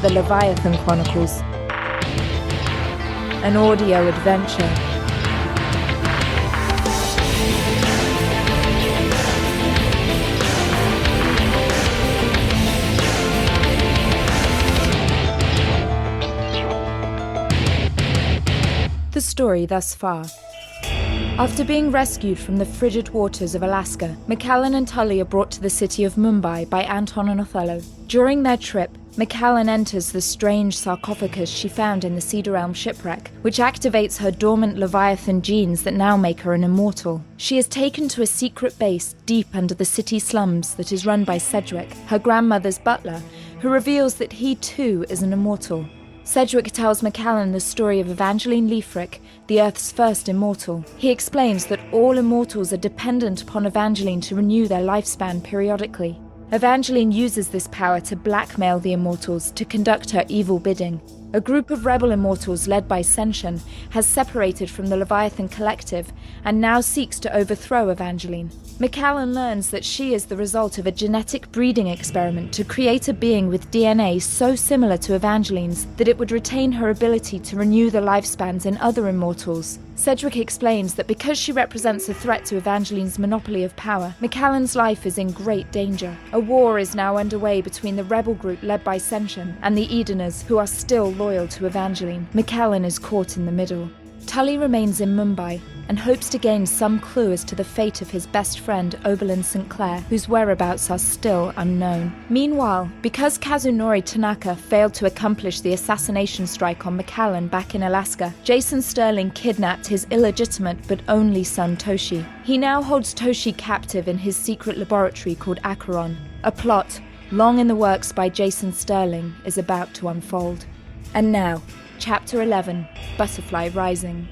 the Leviathan Chronicles, an audio adventure. The story thus far. After being rescued from the frigid waters of Alaska, Macallan and Tulley are brought to the city of Mumbai by Anton and Othello. During their trip, Macallan enters the strange sarcophagus she found in the Cedar Elm shipwreck, which activates her dormant Leviathan genes that now make her an immortal. She is taken to a secret base deep under the city slums that is run by Sedgewick, her grandmother's butler, who reveals that he too is an immortal. Sedgewick tells Macallan the story of Evangeline Leifric, the Earth's first immortal. He explains that all immortals are dependent upon Evangeline to renew their lifespan periodically. Evangeline uses this power to blackmail the immortals to conduct her evil bidding. A group of rebel immortals led by Seinshun has separated from the Leviathan Collective and now seeks to overthrow Evangeline. Macallan learns that she is the result of a genetic breeding experiment to create a being with DNA so similar to Evangeline's that it would retain her ability to renew the lifespans in other immortals. Sedgewick explains that because she represents a threat to Evangeline's monopoly of power, Macallan's life is in great danger. A war is now underway between the rebel group led by Seinshun and the Edeners, who are still loyal to Evangeline. Macallan is caught in the middle. Tulley remains in Mumbai and hopes to gain some clue as to the fate of his best friend Oberlin St. Clair, whose whereabouts are still unknown. Meanwhile, because Kazunori Tanaka failed to accomplish the assassination strike on Macallan back in Alaska, Jason Sterling kidnapped his illegitimate but only son Toshi. He now holds Toshi captive in his secret laboratory called Acheron. A plot, long in the works by Jason Sterling, is about to unfold. And now, Chapter 11, Butterfly Rising.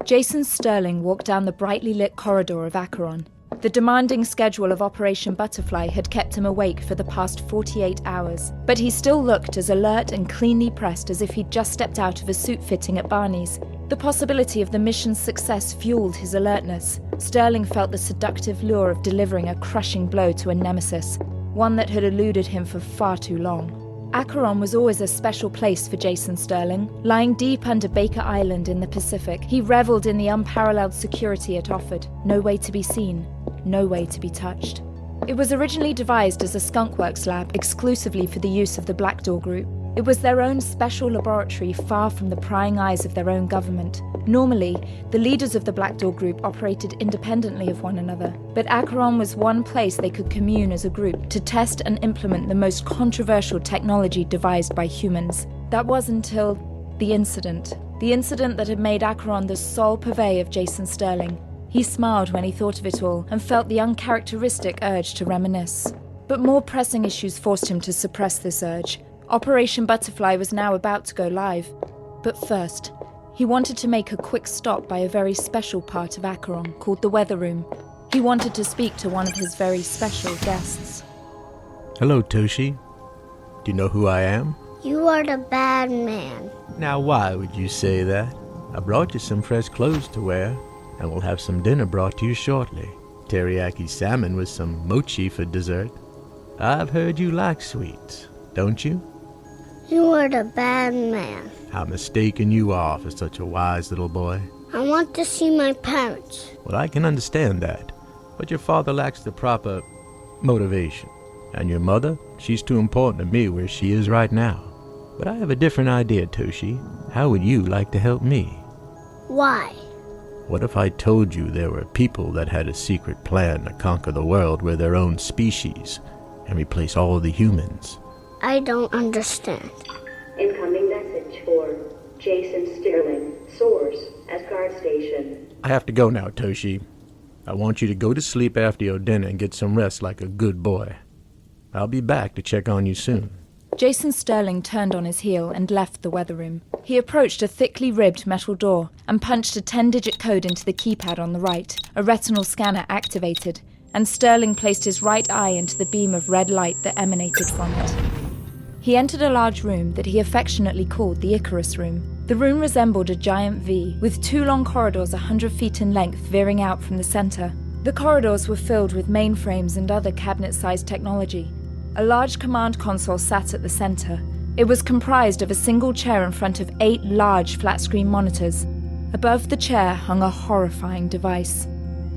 Jason Sterling walked down the brightly lit corridor of Acheron. The demanding schedule of Operation Butterfly had kept him awake for the past 48 hours, but he still looked as alert and cleanly pressed as if he'd just stepped out of a suit fitting at Barney's. The possibility of the mission's success fueled his alertness. Sterling felt the seductive lure of delivering a crushing blow to a nemesis, one that had eluded him for far too long. Acheron was always a special place for Jason Sterling. Lying deep under Baker Island in the Pacific, he reveled in the unparalleled security it offered. No way to be seen, no way to be touched. It was originally devised as a skunkworks lab exclusively for the use of the Black Door Group. It was their own special laboratory far from the prying eyes of their own government. Normally, the leaders of the Black Door Group operated independently of one another, but Acheron was one place they could commune as a group to test and implement the most controversial technology devised by humans. That was until the incident that had made Acheron the sole purveyor of Jason Sterling. He smiled when he thought of it all and felt the uncharacteristic urge to reminisce. But more pressing issues forced him to suppress this urge. Operation Butterfly was now about to go live. But first, he wanted to make a quick stop by a very special part of Acheron called the Weather Room. He wanted to speak to one of his very special guests. Hello, Toshi. Do you know who I am? You are the bad man. Now, why would you say that? I brought you some fresh clothes to wear, and we'll have some dinner brought to you shortly. Teriyaki salmon with some mochi for dessert. I've heard you like sweets, don't you? You are the bad man. How mistaken you are for such a wise little boy. I want to see my parents. Well, I can understand that, but your father lacks the proper motivation. And your mother, she's too important to me where she is right now. But I have a different idea, Toshi. How would you like to help me? Why? What if I told you there were people that had a secret plan to conquer the world with their own species and replace all the humans? I don't understand. Incoming message for Jason Sterling, source at guard station. I have to go now, Toshi. I want you to go to sleep after your dinner and get some rest like a good boy. I'll be back to check on you soon. Jason Sterling turned on his heel and left the weather room. He approached a thickly ribbed metal door and punched a 10-digit code into the keypad on the right. A retinal scanner activated, and Sterling placed his right eye into the beam of red light that emanated from it. He entered a large room that he affectionately called the Icarus Room. The room resembled a giant V, with two long corridors 100 feet in length veering out from the center. The corridors were filled with mainframes and other cabinet-sized technology. A large command console sat at the center. It was comprised of a single chair in front of 8 large flat-screen monitors. Above the chair hung a horrifying device.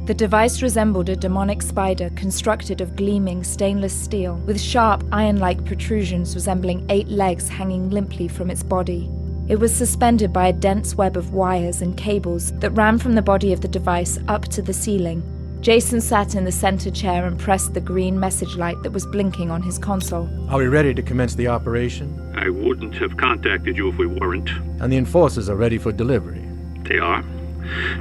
The device resembled a demonic spider constructed of gleaming stainless steel, with sharp iron-like protrusions resembling 8 legs hanging limply from its body. It was suspended by a dense web of wires and cables that ran from the body of the device up to the ceiling. Jason sat in the center chair and pressed the green message light that was blinking on his console. Are we ready to commence the operation? I wouldn't have contacted you if we weren't. And the enforcers are ready for delivery. They are.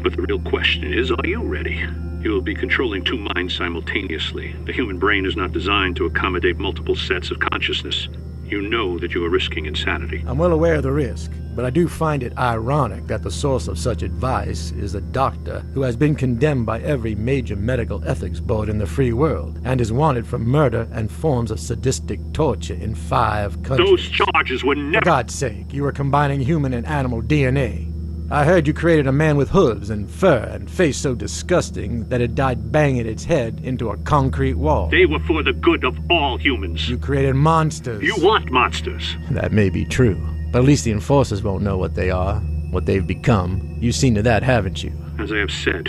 But the real question is, are you ready? You will be controlling 2 minds simultaneously. The human brain is not designed to accommodate multiple sets of consciousness. You know that you are risking insanity. I'm well aware of the risk, but I do find it ironic that the source of such advice is a doctor who has been condemned by every major medical ethics board in the free world and is wanted for murder and forms of sadistic torture in 5 countries. Those charges were never... For God's sake, you were combining human and animal DNA. I heard you created a man with hooves and fur and face so disgusting that it died banging its head into a concrete wall. They were for the good of all humans. You created monsters. You want monsters. That may be true, but at least the enforcers won't know what they are, what they've become. You've seen to that, haven't you? As I have said,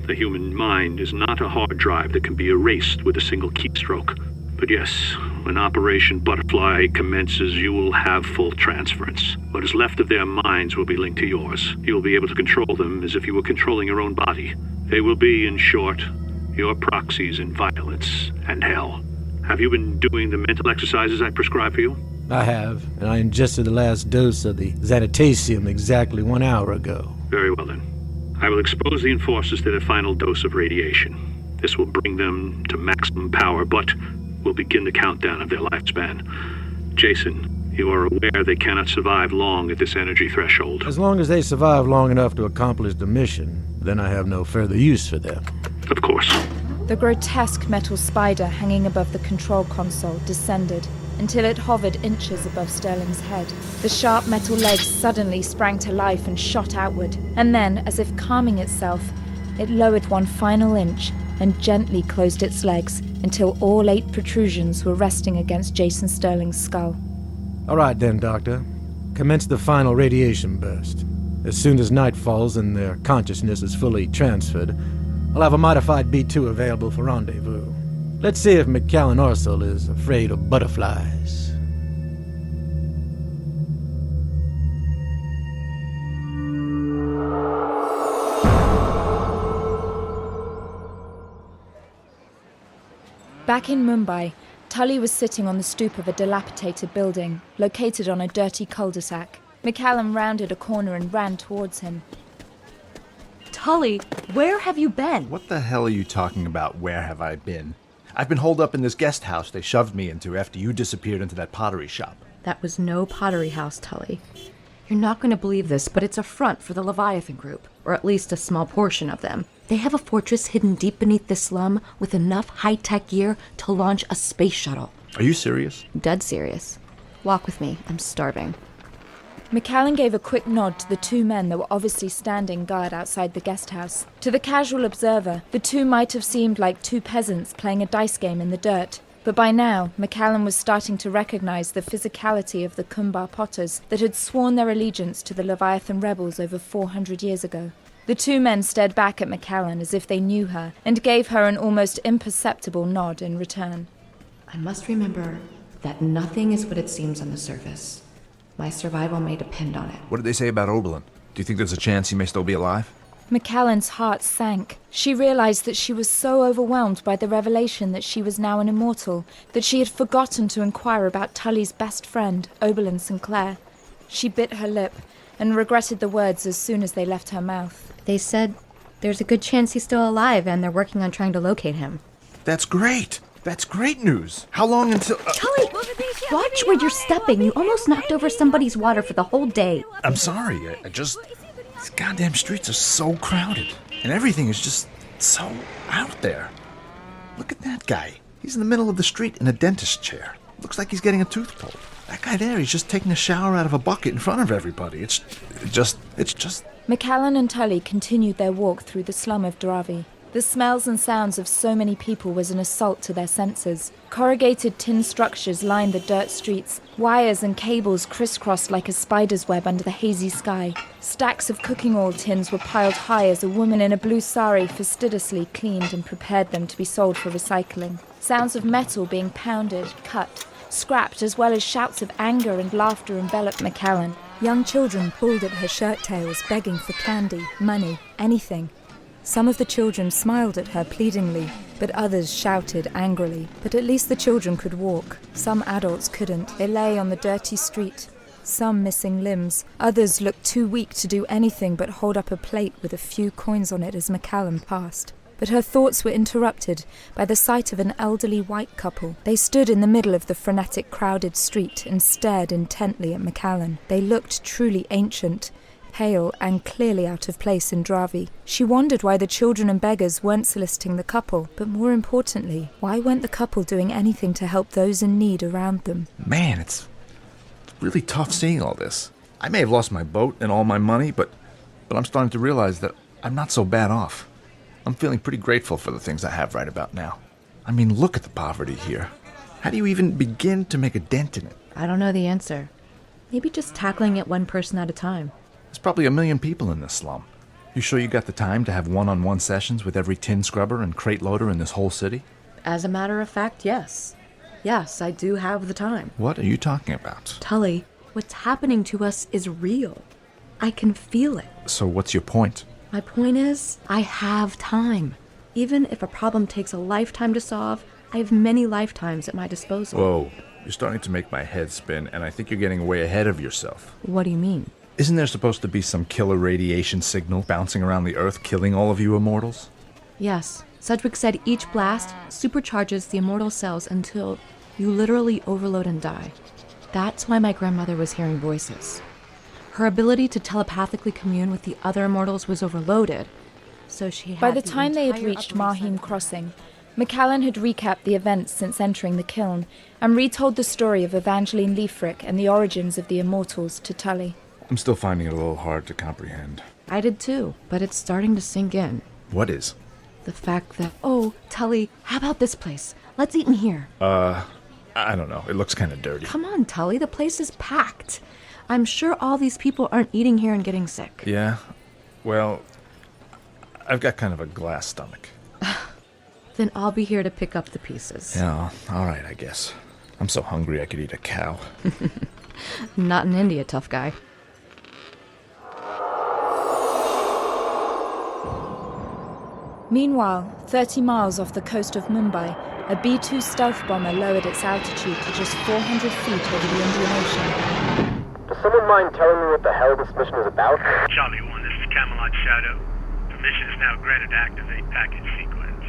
the human mind is not a hard drive that can be erased with a single keystroke. But yes, when Operation Butterfly commences, you will have full transference. What is left of their minds will be linked to yours. You will be able to control them as if you were controlling your own body. They will be, in short, your proxies in violence and hell. Have you been doing the mental exercises I prescribed for you? I have, and I ingested the last dose of the Xanatasium exactly 1 hour ago. Very well then. I will expose the enforcers to their final dose of radiation. This will bring them to maximum power, but will begin the countdown of their lifespan. Jason, you are aware they cannot survive long at this energy threshold. As long as they survive long enough to accomplish the mission, then I have no further use for them. Of course. The grotesque metal spider hanging above the control console descended until it hovered inches above Sterling's head. The sharp metal legs suddenly sprang to life and shot outward, and then, as if calming itself, it lowered 1 final inch and gently closed its legs until all 8 protrusions were resting against Jason Sterling's skull. All right then, Doctor. Commence the final radiation burst. As soon as night falls and their consciousness is fully transferred, I'll have a modified B-2 available for rendezvous. Let's see if Macallan Orsel is afraid of butterflies. Back in Mumbai, Tulley was sitting on the stoop of a dilapidated building, located on a dirty cul-de-sac. Macallan rounded a corner and ran towards him. Tulley, where have you been? What the hell are you talking about, where have I been? I've been holed up in this guest house they shoved me into after you disappeared into that pottery shop. That was no pottery house, Tulley. You're not going to believe this, but it's a front for the Leviathan group, or at least a small portion of them. They have a fortress hidden deep beneath the slum with enough high-tech gear to launch a space shuttle. Are you serious? Dead serious. Walk with me. I'm starving. Macallan gave a quick nod to the 2 men that were obviously standing guard outside the guest house. To the casual observer, the 2 might have seemed like 2 peasants playing a dice game in the dirt. But by now, Macallan was starting to recognize the physicality of the Kumbar potters that had sworn their allegiance to the Leviathan rebels over 400 years ago. The 2 men stared back at Macallan as if they knew her, and gave her an almost imperceptible nod in return. I must remember that nothing is what it seems on the surface. My survival may depend on it. What did they say about Oberlin? Do you think there's a chance he may still be alive? Macallan's heart sank. She realized that she was so overwhelmed by the revelation that she was now an immortal, that she had forgotten to inquire about Tulley's best friend, Oberlin Sinclair. She bit her lip, and regretted the words as soon as they left her mouth. They said there's a good chance he's still alive, and they're working on trying to locate him. That's great! That's great news! How long until... Tulley! Watch where you're stepping! You almost knocked over somebody's water for the whole day. I'm sorry, I just... These goddamn streets are so crowded. And everything is just so out there. Look at that guy. He's in the middle of the street in a dentist chair. Looks like he's getting a tooth pulled. That guy there, he's just taking a shower out of a bucket in front of everybody. It's just... Macallan and Tulley continued their walk through the slum of Dharavi. The smells and sounds of so many people was an assault to their senses. Corrugated tin structures lined the dirt streets. Wires and cables crisscrossed like a spider's web under the hazy sky. Stacks of cooking oil tins were piled high as a woman in a blue sari fastidiously cleaned and prepared them to be sold for recycling. Sounds of metal being pounded, cut, scrapped, as well as shouts of anger and laughter enveloped Macallan. Young children pulled at her shirt tails, begging for candy, money, anything. Some of the children smiled at her pleadingly, but others shouted angrily. But at least the children could walk. Some adults couldn't. They lay on the dirty street, some missing limbs. Others looked too weak to do anything but hold up a plate with a few coins on it as Macallan passed. But her thoughts were interrupted by the sight of an elderly white couple. They stood in the middle of the frenetic, crowded street and stared intently at Macallan. They looked truly ancient, pale and clearly out of place in Dravi. She wondered why the children and beggars weren't soliciting the couple, but more importantly, why weren't the couple doing anything to help those in need around them? Man, it's really tough seeing all this. I may have lost my boat and all my money, but I'm starting to realize that I'm not so bad off. I'm feeling pretty grateful for the things I have right about now. I mean, look at the poverty here. How do you even begin to make a dent in it? I don't know the answer. Maybe just tackling it one person at a time. There's probably 1 million people in this slum. You sure you got the time to have one-on-one sessions with every tin scrubber and crate loader in this whole city? As a matter of fact, yes. Yes, I do have the time. What are you talking about? Tulley, what's happening to us is real. I can feel it. So what's your point? My point is, I have time. Even if a problem takes a lifetime to solve, I have many lifetimes at my disposal. Whoa, you're starting to make my head spin, and I think you're getting way ahead of yourself. What do you mean? Isn't there supposed to be some killer radiation signal bouncing around the Earth, killing all of you immortals? Yes. Sedgewick said each blast supercharges the immortal cells until you literally overload and die. That's why my grandmother was hearing voices. Her ability to telepathically commune with the other immortals was overloaded, so she had... By the time they had reached Marckane Crossing, Macallan had recapped the events since entering the kiln and retold the story of Evangeline Leifric and the origins of the immortals to Tulley. I'm still finding it a little hard to comprehend. I did too, but it's starting to sink in. What is? The fact that, oh, Tulley, how about this place? Let's eat in here. I don't know. It looks kind of dirty. Come on, Tulley, the place is packed. I'm sure all these people aren't eating here and getting sick. Yeah? Well, I've got kind of a glass stomach. Then I'll be here to pick up the pieces. Yeah, all right, I guess. I'm so hungry I could eat a cow. Not in India, tough guy. Meanwhile, 30 miles off the coast of Mumbai, a B-2 stealth bomber lowered its altitude to just 400 feet over the Indian Ocean. Does someone mind telling me what the hell this mission is about? Charlie 1, this is Camelot Shadow. Permission is now granted to activate package sequence.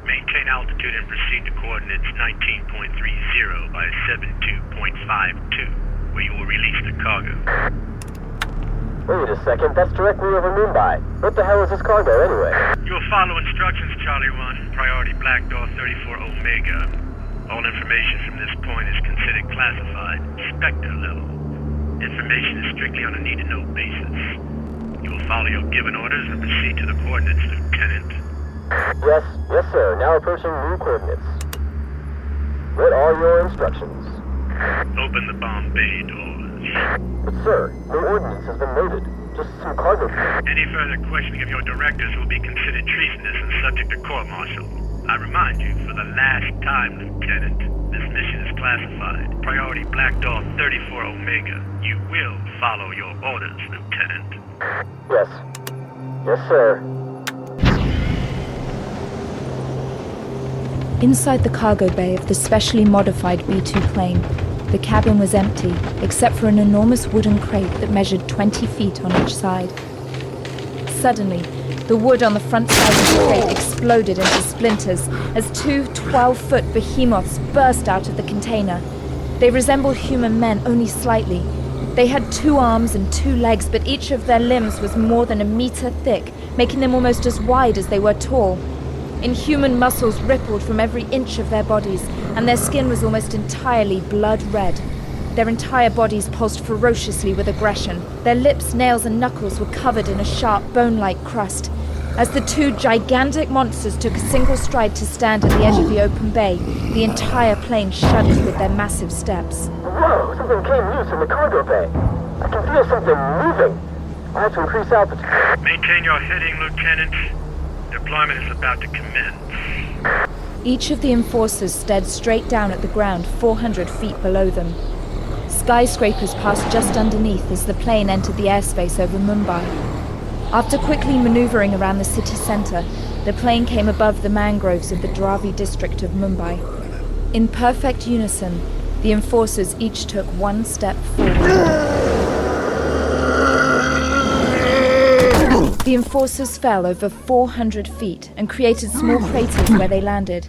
Maintain altitude and proceed to coordinates 19.30 by 72.52, where you will release the cargo. Wait a second, that's directly over Mumbai. What the hell is this cargo anyway? You'll follow instructions, Charlie 1. Priority Black Door 34 Omega. All information from this point is considered classified, Spectre level. Information is strictly on a need-to-know basis. You will follow your given orders and proceed to the coordinates, Lieutenant. Yes, sir. Now approaching new coordinates. What are your instructions? Open the bomb bay doors. But sir, no ordnance has been loaded. Just some cargo. Any further questioning of your directors will be considered treasonous and subject to court-martial. I remind you, for the last time, Lieutenant, this mission is classified. Priority Black Door 34 Omega. You will follow your orders, Lieutenant. Yes. Yes, sir. Inside the cargo bay of the specially modified B-2 plane, the cabin was empty, except for an enormous wooden crate that measured 20 feet on each side. Suddenly, the wood on the front side of the crate exploded into splinters as two 12-foot behemoths burst out of the container. They resembled human men only slightly. They had 2 arms and 2 legs, but each of their limbs was more than a meter thick, making them almost as wide as they were tall. Inhuman muscles rippled from every inch of their bodies, and their skin was almost entirely blood red. Their entire bodies pulsed ferociously with aggression. Their lips, nails, and knuckles were covered in a sharp, bone-like crust. As the two gigantic monsters took a single stride to stand at the edge of the open bay, the entire plane shuddered with their massive steps. Whoa, something came loose in the cargo bay. I can feel something moving. I have to increase altitude. Maintain your heading, Lieutenant. Deployment is about to commence. Each of the enforcers stared straight down at the ground 400 feet below them. Skyscrapers passed just underneath as the plane entered the airspace over Mumbai. After quickly maneuvering around the city center, the plane came above the mangroves of the Dravi district of Mumbai. In perfect unison, the enforcers each took one step forward. The enforcers fell over 400 feet and created small craters where they landed.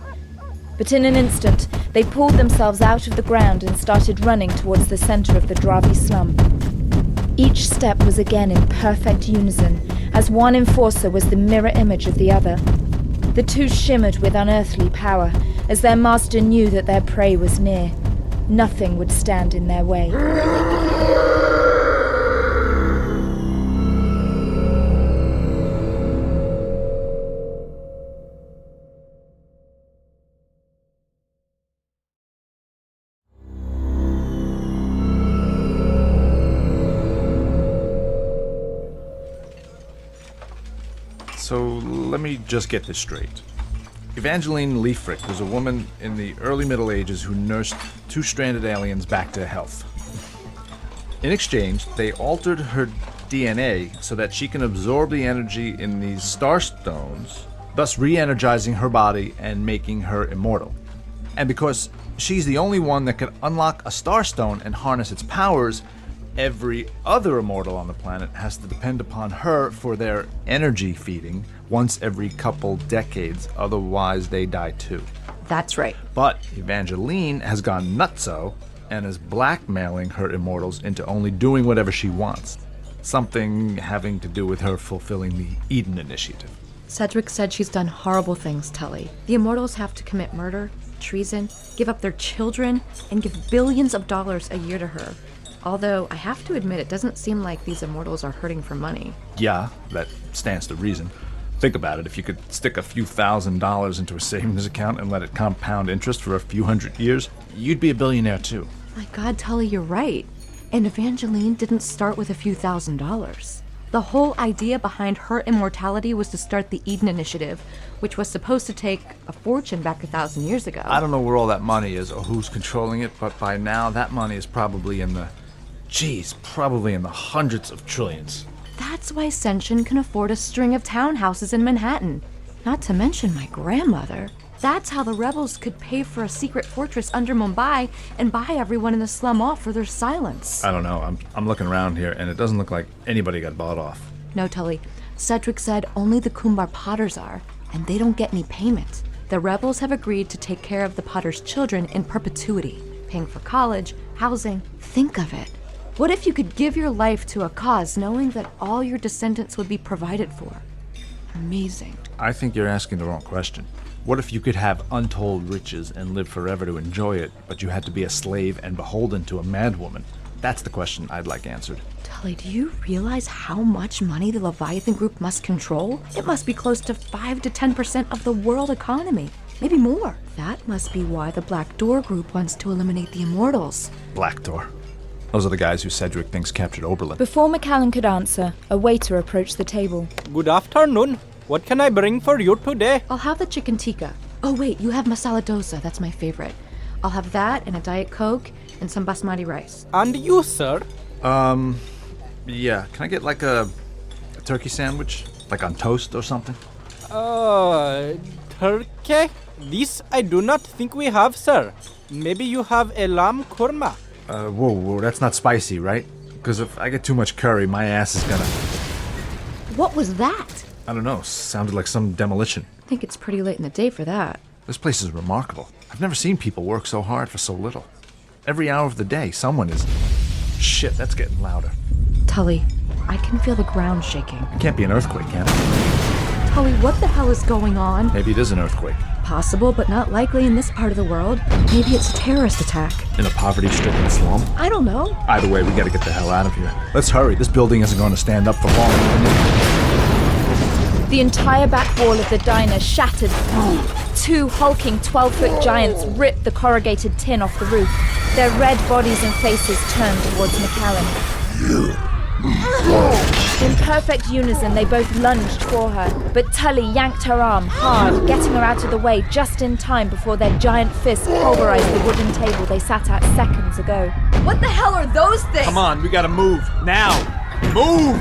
But in an instant, they pulled themselves out of the ground and started running towards the center of the Dravi slum. Each step was again in perfect unison, as one enforcer was the mirror image of the other. The two shimmered with unearthly power, as their master knew that their prey was near. Nothing would stand in their way. So, let me just get this straight. Evangeline Leifrick was a woman in the early Middle Ages who nursed two stranded aliens back to health. In exchange, they altered her DNA so that she can absorb the energy in these starstones, thus re-energizing her body and making her immortal. And because she's the only one that could unlock a starstone and harness its powers, every other immortal on the planet has to depend upon her for their energy feeding once every couple decades, otherwise they die too. That's right. But Evangeline has gone nutso and is blackmailing her immortals into only doing whatever she wants. Something having to do with her fulfilling the Eden Initiative. Sedgewick said she's done horrible things, Tulley. The immortals have to commit murder, treason, give up their children, and give billions of dollars a year to her. Although, I have to admit, it doesn't seem like these immortals are hurting for money. Yeah, that stands to reason. Think about it, if you could stick a few $1,000s into a savings account and let it compound interest for a few hundred years, you'd be a billionaire too. My God, Tulley, you're right. And Evangeline didn't start with a few $1,000s. The whole idea behind her immortality was to start the Eden Initiative, which was supposed to take a fortune back 1,000 years ago. I don't know where all that money is or who's controlling it, but by now that money is probably in the hundreds of trillions. That's why Seinshun can afford a string of townhouses in Manhattan. Not to mention my grandmother. That's how the rebels could pay for a secret fortress under Mumbai and buy everyone in the slum off for their silence. I don't know. I'm looking around here, and it doesn't look like anybody got bought off. No, Tulley. Sedgewick said only the Kumbar Potters are, and they don't get any payment. The rebels have agreed to take care of the Potters' children in perpetuity, paying for college, housing. Think of it. What if you could give your life to a cause knowing that all your descendants would be provided for? Amazing. I think you're asking the wrong question. What if you could have untold riches and live forever to enjoy it, but you had to be a slave and beholden to a madwoman? That's the question I'd like answered. Tulley, do you realize how much money the Leviathan Group must control? It must be close to 5 to 10% of the world economy. Maybe more. That must be why the Black Door Group wants to eliminate the Immortals. Black Door. Those are the guys who Sedgewick thinks captured Oberlin. Before Macallan could answer, a waiter approached the table. Good afternoon. What can I bring for you today? I'll have the chicken tikka. Oh wait, you have masala dosa, that's my favorite. I'll have that and a Diet Coke and some basmati rice. And you, sir? Yeah, can I get like a turkey sandwich? Like on toast or something? Turkey? This I do not think we have, sir. Maybe you have a lamb korma. Whoa, that's not spicy, right? Because if I get too much curry, my ass is gonna... What was that? I don't know, sounded like some demolition. I think it's pretty late in the day for that. This place is remarkable. I've never seen people work so hard for so little. Every hour of the day, someone is... Shit, that's getting louder. Tulley, I can feel the ground shaking. It can't be an earthquake, can it? Tulley, what the hell is going on? Maybe it is an earthquake. Possible, but not likely in this part of the world. Maybe it's a terrorist attack. In a poverty-stricken slum? I don't know. Either way, we gotta get the hell out of here. Let's hurry. This building isn't going to stand up for long. The entire back wall of the diner shattered through. 2 hulking 12-foot giants ripped the corrugated tin off the roof. Their red bodies and faces turned towards Macallan. In perfect unison, they both lunged for her, but Tulley yanked her arm hard, getting her out of the way just in time before their giant fists pulverized the wooden table they sat at seconds ago. What the hell are those things? Come on, we gotta move. Now! Move!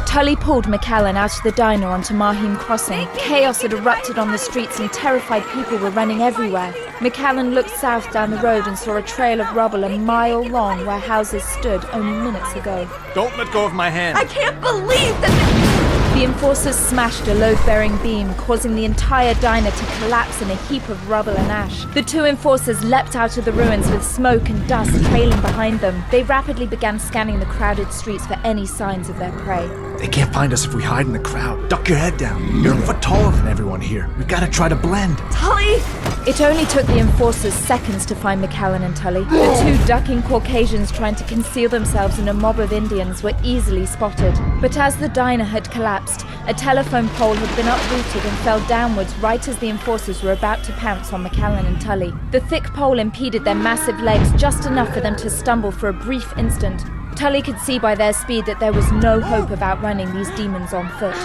Tulley pulled Macallan out of the diner onto Marckane Crossing. Chaos had erupted on the streets and terrified people were running everywhere. Macallan looked south down the road and saw a trail of rubble a mile long where houses stood only minutes ago. Don't let go of my hand. I can't believe that The enforcers smashed a load-bearing beam, causing the entire diner to collapse in a heap of rubble and ash. The 2 enforcers leapt out of the ruins with smoke and dust trailing behind them. They rapidly began scanning the crowded streets for any signs of their prey. They can't find us if we hide in the crowd. Duck your head down. You're a foot taller than everyone here. We gotta try to blend. Tulley! It only took the enforcers seconds to find Macallan and Tulley. The 2 ducking Caucasians trying to conceal themselves in a mob of Indians were easily spotted. But as the diner had collapsed, a telephone pole had been uprooted and fell downwards right as the enforcers were about to pounce on Macallan and Tulley. The thick pole impeded their massive legs just enough for them to stumble for a brief instant. Tulley could see by their speed that there was no hope of outrunning these demons on foot.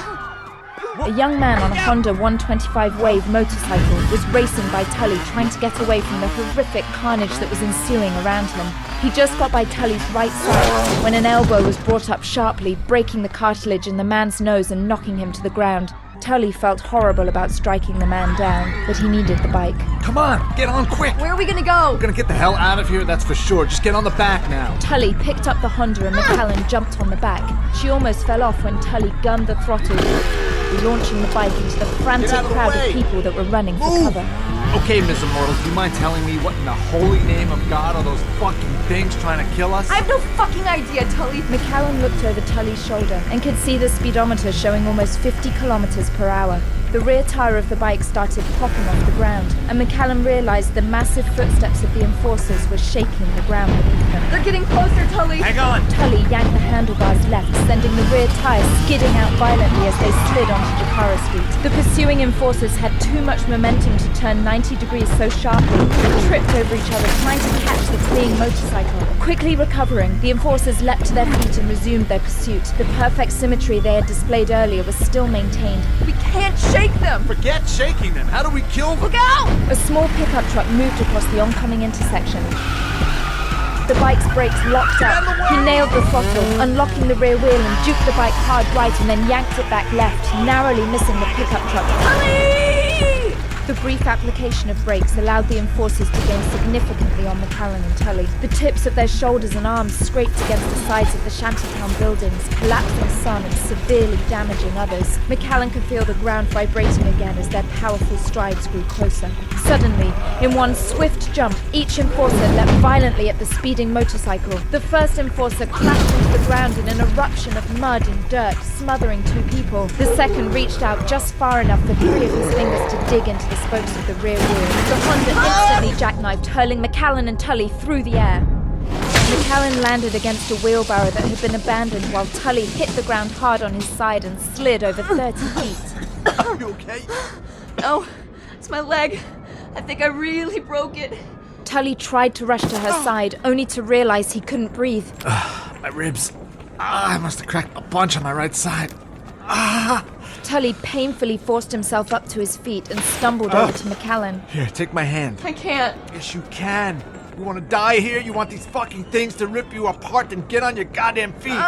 A young man on a Honda 125 Wave motorcycle was racing by Tulley, trying to get away from the horrific carnage that was ensuing around him. He just got by Tulley's right side when an elbow was brought up sharply, breaking the cartilage in the man's nose and knocking him to the ground. Tulley felt horrible about striking the man down, but he needed the bike. Come on, get on quick. Where are we gonna go? We're gonna get the hell out of here, that's for sure. Just get on the back now. Tulley picked up the Honda and Macallan jumped on the back. She almost fell off when Tulley gunned the throttle, launching the bike into the frantic crowd of people that were running for cover. Okay, Ms. Immortal, do you mind telling me what in the holy name of God are those fucking things trying to kill us? I have no fucking idea, Tulley. Macallan looked over Tulley's shoulder and could see the speedometer showing almost 50 kilometers per hour. The rear tire of the bike started popping off the ground, and Macallan realized the massive footsteps of the enforcers were shaking the ground beneath them. They're getting closer, Tulley. Hang on! Tulley yanked the handlebars left, sending the rear tire skidding out violently as they slid onto Jakara Street. The pursuing enforcers had too much momentum to turn 90 degrees so sharply, they tripped over each other trying to catch the fleeing motorcycle. Quickly recovering, the enforcers leapt to their feet and resumed their pursuit. The perfect symmetry they had displayed earlier was still maintained. We can't shake them! Forget shaking them! How do we kill them? Look out! A small pickup truck moved across the oncoming intersection. The bike's brakes locked up. He nailed the throttle, unlocking the rear wheel and juked the bike hard right and then yanked it back left, narrowly missing the pickup truck. Tulley! The brief application of brakes allowed the enforcers to gain significantly on Macallan and Tulley. The tips of their shoulders and arms scraped against the sides of the shantytown buildings, collapsing some and severely damaging others. Macallan could feel the ground vibrating again as their powerful strides grew closer. Suddenly, in one swift jump, each enforcer leapt violently at the speeding motorcycle. The first enforcer crashed into the ground in an eruption of mud and dirt, smothering 2 people. The second reached out just far enough for 3 of his fingers to dig into the spokes of the rear wheel. The Honda instantly jackknifed, hurling Macallan and Tulley through the air. Macallan landed against a wheelbarrow that had been abandoned while Tulley hit the ground hard on his side and slid over 30 feet. Are you okay? No, it's my leg. I think I really broke it. Tulley tried to rush to her side, only to realize he couldn't breathe. My ribs. I must have cracked a bunch on my right side. Tulley painfully forced himself up to his feet and stumbled over to Macallan. Here, take my hand. I can't. Yes, you can. You want to die here? You want these fucking things to rip you apart? Then get on your goddamn feet.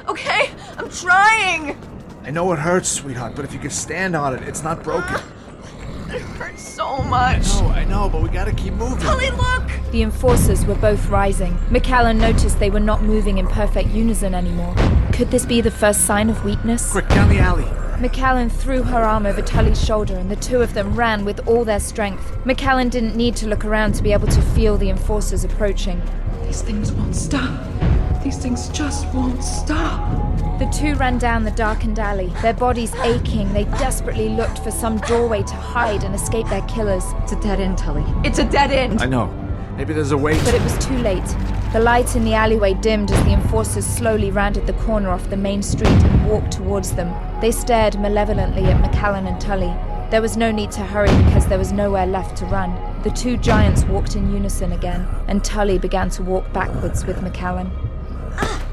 Okay, I'm trying. I know it hurts, sweetheart, but if you can stand on it, it's not broken. It hurts so much. I know, but we gotta keep moving. Tulley, look! The enforcers were both rising. Macallan noticed they were not moving in perfect unison anymore. Could this be the first sign of weakness? Quick, down the alley. Macallan threw her arm over Tulley's shoulder and the 2 of them ran with all their strength. Macallan didn't need to look around to be able to feel the enforcers approaching. These things won't stop. These things just won't stop. The 2 ran down the darkened alley, their bodies aching. They desperately looked for some doorway to hide and escape their killers. It's a dead end, Tulley. It's a dead end! I know. Maybe there's a way. But it was too late. The light in the alleyway dimmed as the enforcers slowly rounded the corner off the main street and walked towards them. They stared malevolently at Macallan and Tulley. There was no need to hurry because there was nowhere left to run. The two giants walked in unison again, and Tulley began to walk backwards with Macallan.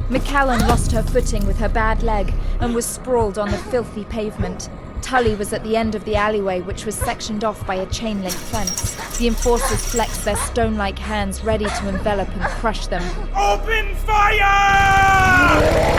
Macallan lost her footing with her bad leg and was sprawled on the filthy pavement. Tulley was at the end of the alleyway, which was sectioned off by a chain-link fence. The enforcers flexed their stone-like hands, ready to envelop and crush them. Open fire!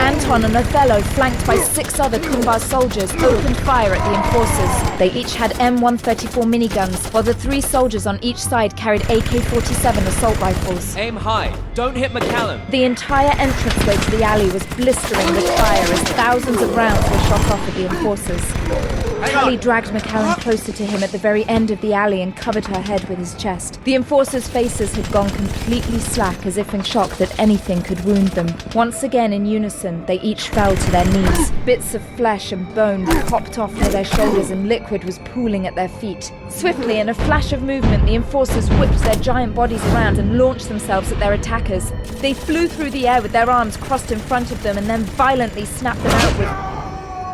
Anton and Othello, flanked by 6 other Kumbar soldiers, opened fire at the enforcers. They each had M134 miniguns, while the 3 soldiers on each side carried AK-47 assault rifles. Aim high. Don't hit Macallan. The entire entranceway to the alley was blistering with fire as thousands of rounds were shot off at the enforcers. Tulley dragged Macallan closer to him at the very end of the alley and covered her head with his chest. The enforcers' faces had gone completely slack, as if in shock that anything could wound them. Once again, in unison, they each fell to their knees. Bits of flesh and bone popped off near their shoulders and liquid was pooling at their feet. Swiftly, in a flash of movement, the enforcers whipped their giant bodies around and launched themselves at their attackers. They flew through the air with their arms crossed in front of them and then violently snapped them outward.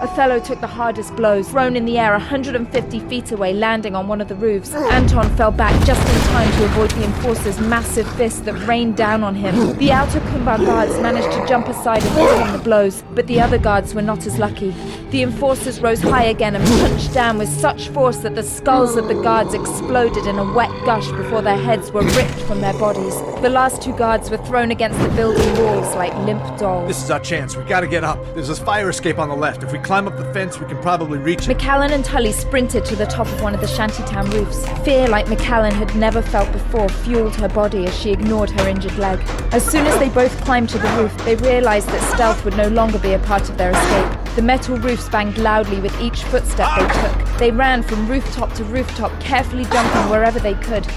Othello took the hardest blows, thrown in the air 150 feet away, landing on one of the roofs. Anton fell back just in time to avoid the enforcer's massive fist that rained down on him. The outer Kumbar guards managed to jump aside and withstand the blows, but the other guards were not as lucky. The enforcers rose high again and punched down with such force that the skulls of the guards exploded in a wet gush before their heads were ripped from their bodies. The last 2 guards were thrown against the building walls like limp dolls. This is our chance. We gotta get up. There's a fire escape on the left. If we climb up the fence, we can probably reach it. Macallan and Tulley sprinted to the top of one of the shantytown roofs. Fear, like Macallan had never felt before, fueled her body as she ignored her injured leg. As soon as they both climbed to the roof, they realized that stealth would no longer be a part of their escape. The metal roofs banged loudly with each footstep they took. They ran from rooftop to rooftop, carefully jumping wherever they could.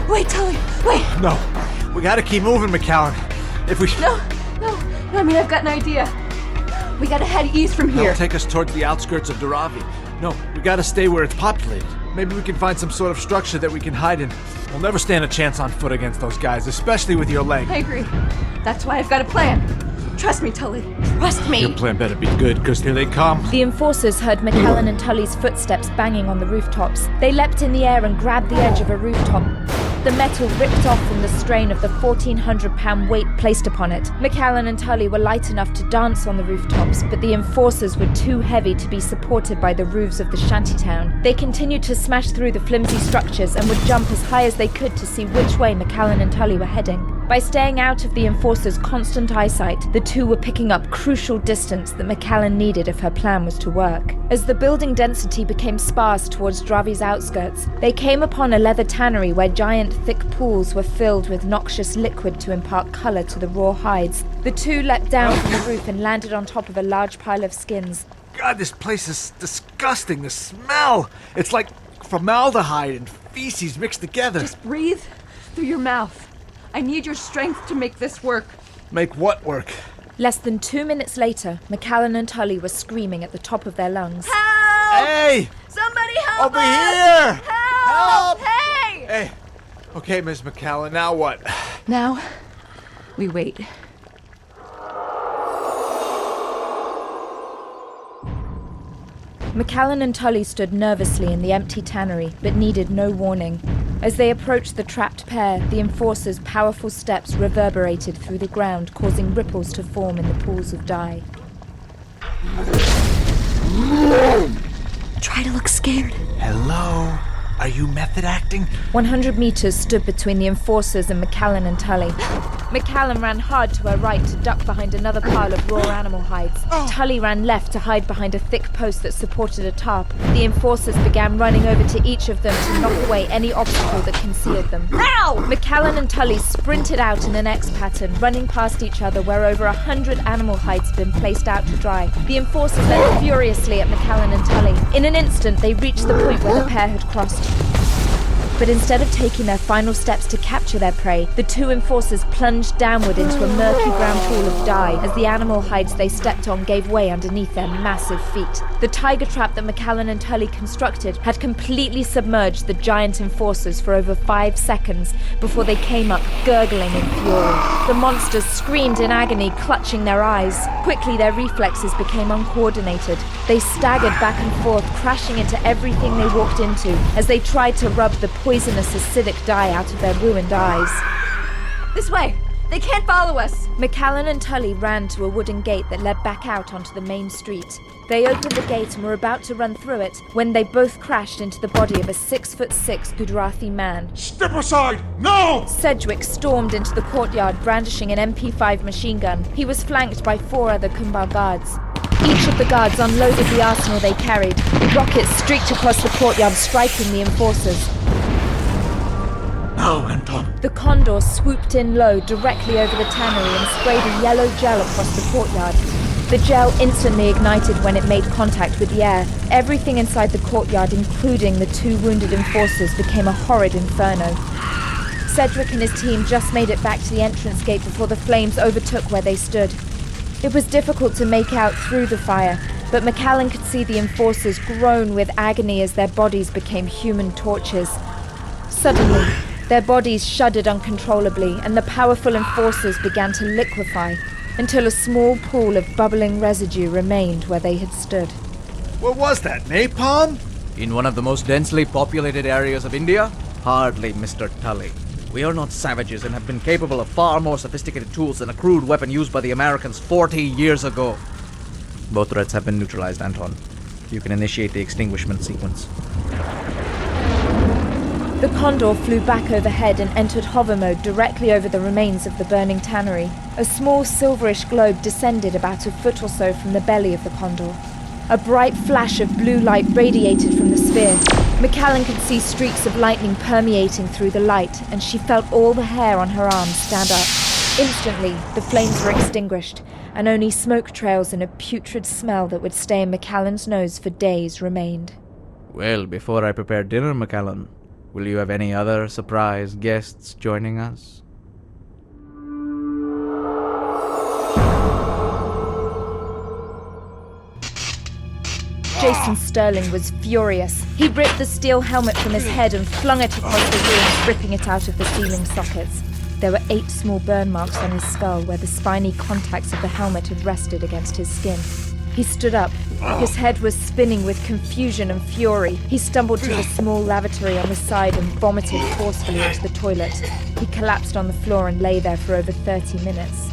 Wait, Tulley, wait! No, we gotta keep moving, Macallan. If we... No, I mean, I've got an idea. We gotta head east from here. That'll take us towards the outskirts of Dharavi. No, we gotta stay where it's populated. Maybe we can find some sort of structure that we can hide in. We'll never stand a chance on foot against those guys, especially with your leg. I agree. That's why I've got a plan. Trust me, Tulley. Trust me. Your plan better be good, because here they come. The enforcers heard Macallan and Tulley's footsteps banging on the rooftops. They leapt in the air and grabbed the edge of a rooftop. The metal ripped off from the strain of the 1,400-pound weight placed upon it. Macallan and Tulley were light enough to dance on the rooftops, but the enforcers were too heavy to be supported by the roofs of the shantytown. They continued to smash through the flimsy structures and would jump as high as they could to see which way Macallan and Tulley were heading. By staying out of the enforcers' constant eyesight, the two were picking up crucial distance that Macallan needed if her plan was to work. As the building density became sparse towards Dharavi's outskirts, they came upon a leather tannery where giant thick pools were filled with noxious liquid to impart color to the raw hides. The two leapt down from the roof and landed on top of a large pile of skins. God, this place is disgusting. The smell! It's like formaldehyde and feces mixed together. Just breathe through your mouth. I need your strength to make this work. Make what work? Less than 2 minutes later, Macallan and Tulley were screaming at the top of their lungs. Help! Hey! Somebody help Over us! here! Help! Hey! Hey! Okay, Miss Macallan, now what? Now, we wait. Macallan and Tulley stood nervously in the empty tannery, but needed no warning. As they approached the trapped pair, the enforcers' powerful steps reverberated through the ground, causing ripples to form in the pools of dye. Try to look scared. Hello? Are you method acting? 100 meters stood between the enforcers and Macallan and Tulley. Macallan ran hard to her right to duck behind another pile of raw animal hides. Tulley ran left to hide behind a thick post that supported a tarp. The enforcers began running over to each of them to knock away any obstacle that concealed them. Ow! Macallan and Tulley sprinted out in an X pattern, running past each other where over 100 animal hides had been placed out to dry. The enforcers leapt furiously at Macallan and Tulley. In an instant, they reached the point where the pair had crossed. But instead of taking their final steps to capture their prey, the two enforcers plunged downward into a murky brown pool of dye as the animal hides they stepped on gave way underneath their massive feet. The tiger trap that Macallan and Tulley constructed had completely submerged the giant enforcers for over 5 seconds before they came up gurgling in fury. The monsters screamed in agony, clutching their eyes. Quickly, their reflexes became uncoordinated. They staggered back and forth, crashing into everything they walked into as they tried to rub the poisonous acidic dye out of their ruined eyes. This way! They can't follow us! Macallan and Tulley ran to a wooden gate that led back out onto the main street. They opened the gate and were about to run through it when they both crashed into the body of a 6'6" Gujarati man. Step aside! No! Sedgewick stormed into the courtyard brandishing an MP5 machine gun. He was flanked by 4 other Kumbal guards. Each of the guards unloaded the arsenal they carried. Rockets streaked across the courtyard, striking the enforcers. Now, Anton! The condor swooped in low directly over the tannery and sprayed a yellow gel across the courtyard. The gel instantly ignited when it made contact with the air. Everything inside the courtyard, including the 2 wounded enforcers, became a horrid inferno. Sedgewick and his team just made it back to the entrance gate before the flames overtook where they stood. It was difficult to make out through the fire, but Macallan could see the enforcers groan with agony as their bodies became human torches. Suddenly, their bodies shuddered uncontrollably, and the powerful enforcers began to liquefy until a small pool of bubbling residue remained where they had stood. What was that, napalm? In one of the most densely populated areas of India? Hardly, Mr. Tulley. We are not savages and have been capable of far more sophisticated tools than a crude weapon used by the Americans 40 years ago. Both threats have been neutralized, Anton. You can initiate the extinguishment sequence. The condor flew back overhead and entered hover mode directly over the remains of the burning tannery. A small silverish globe descended about a foot or so from the belly of the condor. A bright flash of blue light radiated from the sphere. Macallan could see streaks of lightning permeating through the light, and she felt all the hair on her arms stand up. Instantly, the flames were extinguished, and only smoke trails and a putrid smell that would stay in Macallan's nose for days remained. Well, before I prepare dinner, Macallan, will you have any other surprise guests joining us? Jason Sterling was furious. He ripped the steel helmet from his head and flung it across the room, ripping it out of the ceiling sockets. There were 8 small burn marks on his skull where the spiny contacts of the helmet had rested against his skin. He stood up. His head was spinning with confusion and fury. He stumbled to the small lavatory on the side and vomited forcefully into the toilet. He collapsed on the floor and lay there for over 30 minutes.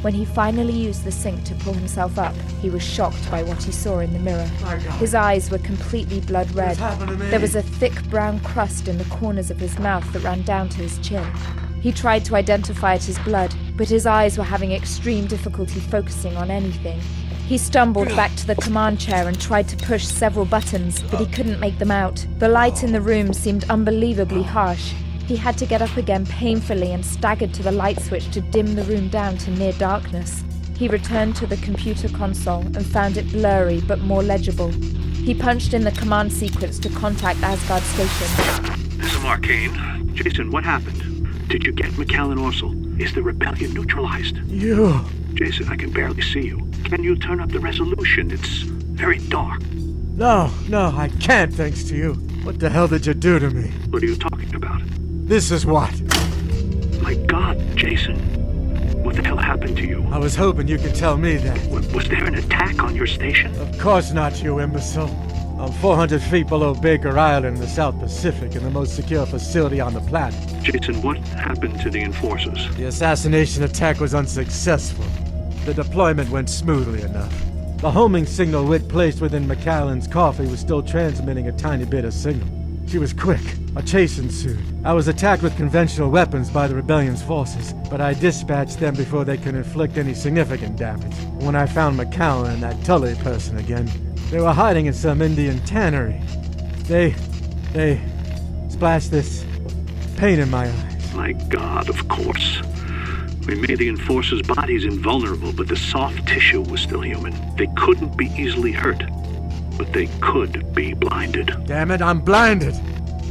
When he finally used the sink to pull himself up, he was shocked by what he saw in the mirror. His eyes were completely blood red. There was a thick brown crust in the corners of his mouth that ran down to his chin. He tried to identify it as blood, but his eyes were having extreme difficulty focusing on anything. He stumbled back to the command chair and tried to push several buttons, but he couldn't make them out. The light in the room seemed unbelievably harsh. He had to get up again painfully and staggered to the light switch to dim the room down to near darkness. He returned to the computer console and found it blurry but more legible. He punched in the command sequence to contact Asgard Station. This is Marckane. Jason, what happened? Did you get Macallan Orsel? Is the rebellion neutralized? You... Jason, I can barely see you. Can you turn up the resolution? It's very dark. No, I can't, thanks to you. What the hell did you do to me? What are you talking about? This is what? My God, Jason. What the hell happened to you? I was hoping you could tell me that. Was there an attack on your station? Of course not, you imbecile. I'm 400 feet below Baker Island in the South Pacific, in the most secure facility on the planet. Jason, what happened to the enforcers? The assassination attack was unsuccessful. The deployment went smoothly enough. The homing signal we'd placed within Macallan's coffee was still transmitting a tiny bit of signal. She was quick. A chase ensued. I was attacked with conventional weapons by the rebellion's forces, but I dispatched them before they could inflict any significant damage. When I found Macallan and that Tulley person again, they were hiding in some Indian tannery. They splashed this paint in my eyes. My God, of course. We made the enforcers' bodies invulnerable, but the soft tissue was still human. They couldn't be easily hurt, but they could be blinded. Damn it, I'm blinded!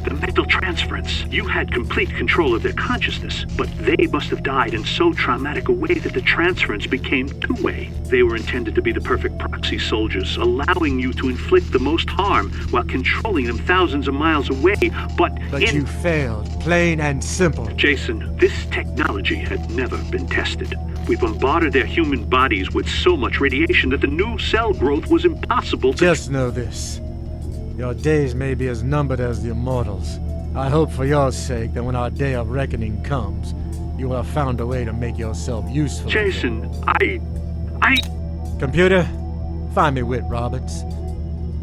The mental transference. You had complete control of their consciousness, but they must have died in so traumatic a way that the transference became two-way. They were intended to be the perfect proxy soldiers, allowing you to inflict the most harm while controlling them thousands of miles away, but you failed, plain and simple. Jason, this technology had never been tested. We bombarded their human bodies with so much radiation that the new cell growth was impossible to... Just know this. Your days may be as numbered as the immortals. I hope for your sake that when our day of reckoning comes, you will have found a way to make yourself useful. Jason, I... Computer, find me Whit Roberts.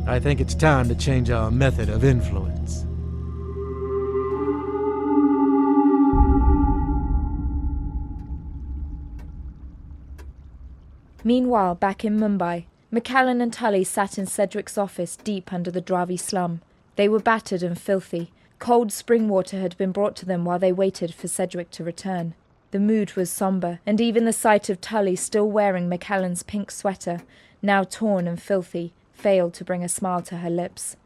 I think it's time to change our method of influence. Meanwhile, back in Mumbai, Macallan and Tulley sat in Sedgewick's office deep under the Dravi slum. They were battered and filthy. Cold spring water had been brought to them while they waited for Sedgewick to return. The mood was somber, and even the sight of Tulley still wearing Macallan's pink sweater, now torn and filthy, failed to bring a smile to her lips.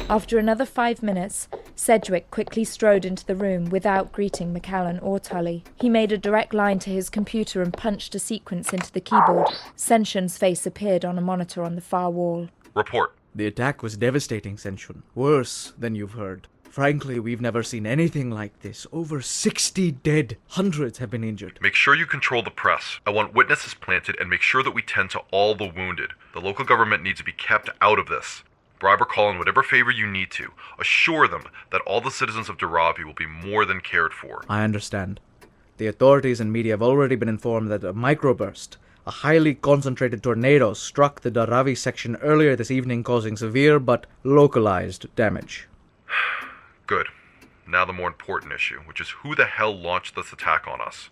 After another 5 minutes, Sedgewick quickly strode into the room without greeting Macallan or Tulley. He made a direct line to his computer and punched a sequence into the keyboard. Seinshun's face appeared on a monitor on the far wall. Report. The attack was devastating, Seinshun. Worse than you've heard. Frankly, we've never seen anything like this. Over 60 dead. Hundreds have been injured. Make sure you control the press. I want witnesses planted and make sure that we tend to all the wounded. The local government needs to be kept out of this. Bribe or call in whatever favor you need to. Assure them that all the citizens of Dharavi will be more than cared for. I understand. The authorities and media have already been informed that a microburst, a highly concentrated tornado, struck the Dharavi section earlier this evening, causing severe but localized damage. Good. Now the more important issue, which is who the hell launched this attack on us?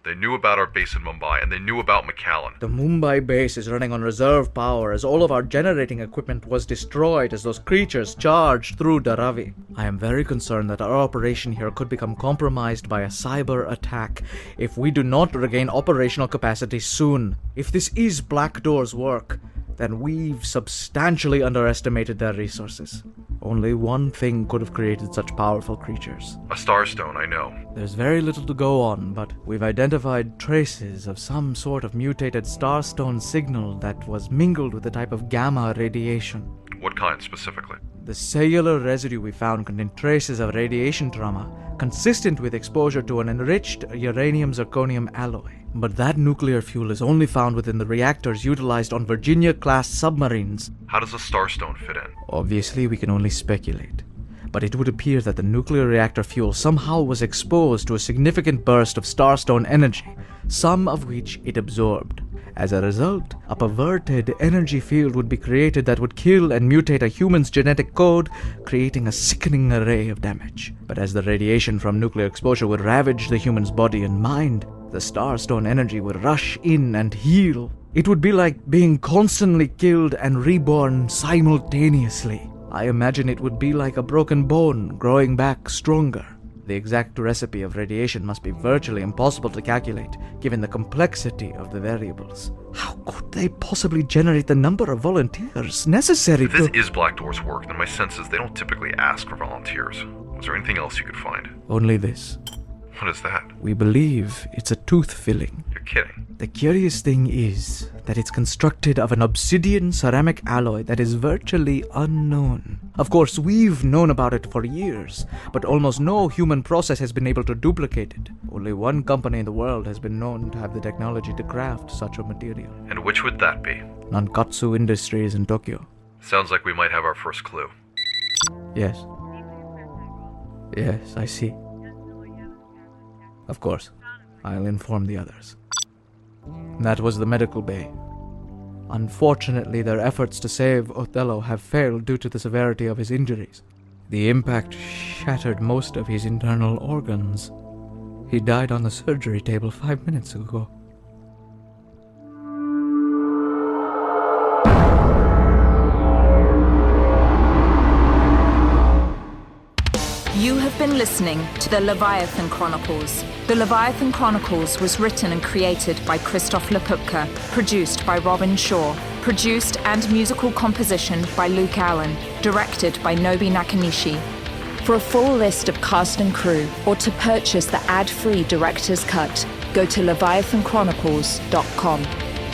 They knew about our base in Mumbai, and they knew about Macallan. The Mumbai base is running on reserve power as all of our generating equipment was destroyed as those creatures charged through Dharavi. I am very concerned that our operation here could become compromised by a cyber attack if we do not regain operational capacity soon. If this is Black Door's work, then we've substantially underestimated their resources. Only one thing could have created such powerful creatures. A starstone, I know. There's very little to go on, but we've identified traces of some sort of mutated starstone signal that was mingled with a type of gamma radiation. What kind, specifically? The cellular residue we found contained traces of radiation trauma, consistent with exposure to an enriched uranium-zirconium alloy. But that nuclear fuel is only found within the reactors utilized on Virginia-class submarines. How does a starstone fit in? Obviously, we can only speculate. But it would appear that the nuclear reactor fuel somehow was exposed to a significant burst of starstone energy, some of which it absorbed. As a result, a perverted energy field would be created that would kill and mutate a human's genetic code, creating a sickening array of damage. But as the radiation from nuclear exposure would ravage the human's body and mind, the starstone energy would rush in and heal. It would be like being constantly killed and reborn simultaneously. I imagine it would be like a broken bone growing back stronger. The exact recipe of radiation must be virtually impossible to calculate, given the complexity of the variables. How could they possibly generate the number of volunteers necessary If this is Black Door's work, then my sense is they don't typically ask for volunteers. Was there anything else you could find? Only this. What is that? We believe it's a tooth filling. You're kidding. The curious thing is that it's constructed of an obsidian ceramic alloy that is virtually unknown. Of course, we've known about it for years, but almost no human process has been able to duplicate it. Only one company in the world has been known to have the technology to craft such a material. And which would that be? Nankatsu Industries in Tokyo. Sounds like we might have our first clue. Yes. Yes, I see. Of course, I'll inform the others. That was the medical bay. Unfortunately, their efforts to save Othello have failed due to the severity of his injuries. The impact shattered most of his internal organs. He died on the surgery table 5 minutes ago. You have been listening to the Leviathan Chronicles. The Leviathan Chronicles was written and created by Christof Laputka, produced by Robin Shaw, produced and musical composition by Luke Allen, directed by Nobi Nakanishi. For a full list of cast and crew, or to purchase the ad-free director's cut, go to leviathanchronicles.com.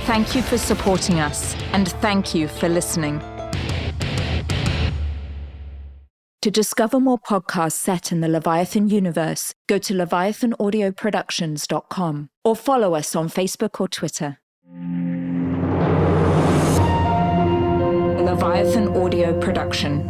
Thank you for supporting us, and thank you for listening. To discover more podcasts set in the Leviathan universe, go to leviathanaudioproductions.com or follow us on Facebook or Twitter. Leviathan Audio Production.